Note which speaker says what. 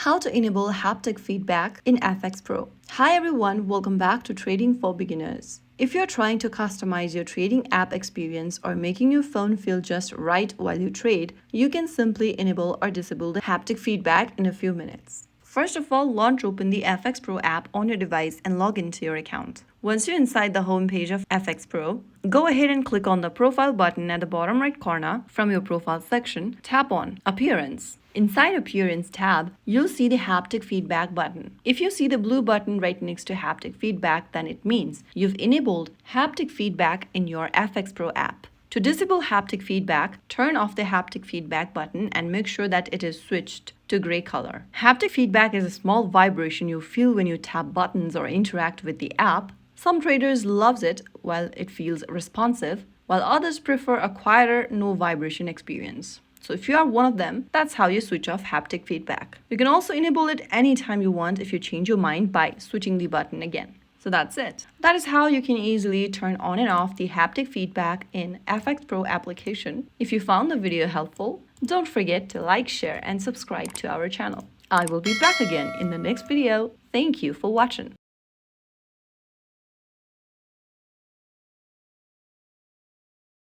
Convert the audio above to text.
Speaker 1: How to enable haptic feedback in FxPro. Hi everyone, welcome back to Trading for Beginners. If you're trying to customize your trading app experience or making your phone feel just right while you trade, you can simply enable or disable the haptic feedback in a few minutes. First of all, launch open the FxPro app on your device and log into your account. Once you're inside the home page of FxPro, go ahead and click on the profile button at the bottom right corner from your profile section. Tap on Appearance. Inside Appearance tab, you'll see the haptic feedback button. If you see the blue button right next to haptic feedback, then it means you've enabled haptic feedback in your FxPro app. To disable haptic feedback, turn off the haptic feedback button and make sure that it is switched to gray color. Haptic feedback is a small vibration you feel when you tap buttons or interact with the app. Some traders loves it while it feels responsive, while others prefer a quieter, no vibration experience. So if you are one of them, that's how you switch off haptic feedback. You can also enable it anytime you want if you change your mind by switching the button again. So that's it. That is how you can easily turn on and off the haptic feedback in FxPro application. If you found the video helpful, don't forget to like, share, and subscribe to our channel. I will be back again in the next video. Thank you for watching.